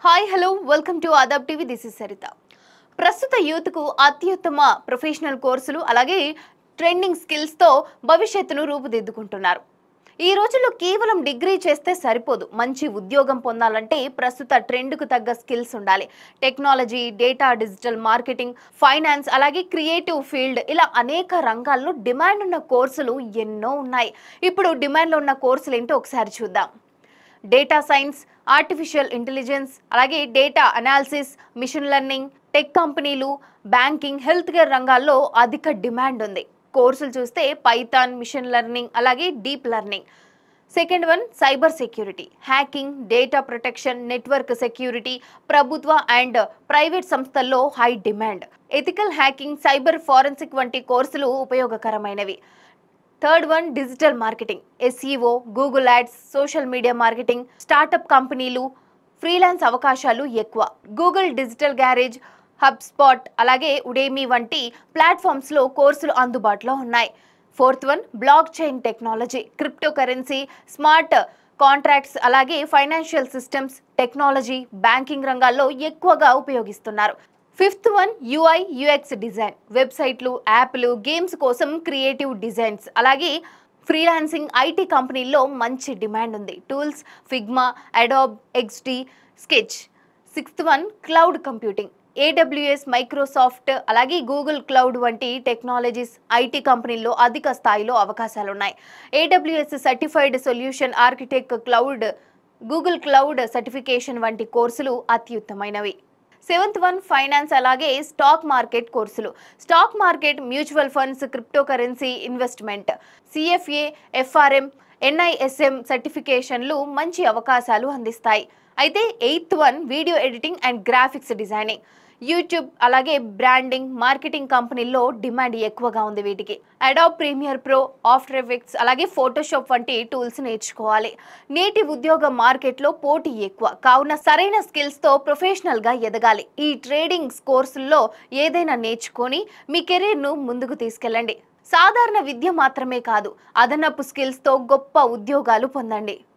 Hi hello welcome to Adaab TV. This is Saritha. ప్రస్తుత యూత్కు అత్యుత్తమ ప్రొఫెషనల్ కోర్సులు అలాగే ట్రెండింగ్ స్కిల్స్తో భవిష్యత్తును రూపుదిద్దుకుంటున్నారు. ఈ రోజుల్లో కేవలం డిగ్రీ చేస్తే సరిపోదు. మంచి ఉద్యోగం పొందాలంటే ప్రస్తుత ట్రెండ్కు తగ్గ స్కిల్స్ ఉండాలి. Technology, data, digital marketing, finance అలాగే క్రియేటివ్ ఫీల్డ్ ఇలా అనేక రంగాల్లో డిమాండ్ ఉన్న కోర్సులు ఎన్నో ఉన్నాయి. ఇప్పుడు డిమాండ్లో ఉన్న కోర్సులు ఏంటో ఒకసారి చూద్దాం. డేటా సైన్స్, ఆర్టిఫిషియల్ ఇంటెలిజెన్స్ అలాగే data analysis, machine learning, tech కంపెనీలు, బ్యాంకింగ్, హెల్త్ కేర్ రంగాల్లో అధిక డిమాండ్ ఉంది. కోర్సులు చూస్తే పైథాన్, మిషన్ లెర్నింగ్ అలాగే deep learning. Second one cyber security, hacking, data protection, network security, ప్రభుత్వ అండ్ ప్రైవేట్ సంస్థల్లో high demand. Ethical hacking, cyber forensic వంటి కోర్సులు ఉపయోగకరమైనవి. Third one digital marketing, SEO, Google ads, social media marketing, startup కంపెనీలు, freelance అవకాశాలు ఎక్కువ. Google digital garage, హబ్స్పాట్ అలాగే ఉడేమి వంటి ప్లాట్ఫామ్స్లో కోర్సులు అందుబాటులో ఉన్నాయి. Fourth one block chain technology, crypto currency, smart contracts అలాగే ఫైనాన్షియల్ సిస్టమ్స్, టెక్నాలజీ, బ్యాంకింగ్ రంగాల్లో ఎక్కువగా ఉపయోగిస్తున్నారు. Fifth one UI UX design, వెబ్సైట్లు, యాప్లు, గేమ్స్ కోసం క్రియేటివ్ డిజైన్స్ అలాగే ఫ్రీలాన్సింగ్, ఐటీ కంపెనీల్లో మంచి డిమాండ్ ఉంది. Tools, Figma, Adobe XD, sketch. Sixth one cloud computing, AWS, Microsoft అలాగే గూగుల్ క్లౌడ్ వంటి టెక్నాలజీస్, ఐటీ కంపెనీల్లో అధిక స్థాయిలో అవకాశాలున్నాయి. AWS certified solution architect, cloud, Google cloud certification వంటి కోర్సులు అత్యుత్తమైనవి. సెవెంత్ వన్ ఫైనాన్స్ అలాగే స్టాక్ మార్కెట్ కోర్సులు. Stock market, mutual funds, crypto currency investment, CFA, FRM, NISM సర్టిఫికేషన్లు మంచి అవకాశాలు అందిస్తాయి. అయితే eighth one video editing and graphics designing, YouTube అలాగే బ్రాండింగ్, మార్కెటింగ్ కంపెనీల్లో డిమాండ్ ఎక్కువగా ఉంది వీటికి. Adobe Premiere Pro, After Effects అలాగే ఫోటోషాప్ వంటి టూల్స్ నేర్చుకోవాలి. నేటి ఉద్యోగ మార్కెట్లో పోటీ ఎక్కువ కావున సరైన స్కిల్స్తో ప్రొఫెషనల్గా ఎదగాలి. ఈ ట్రేడింగ్ కోర్సుల్లో ఏదైనా నేర్చుకొని మీ కెరీర్ను ముందుకు తీసుకెళ్ళండి. సాధారణ విద్య మాత్రమే కాదు, అదనపు స్కిల్స్తో గొప్ప ఉద్యోగాలు పొందండి.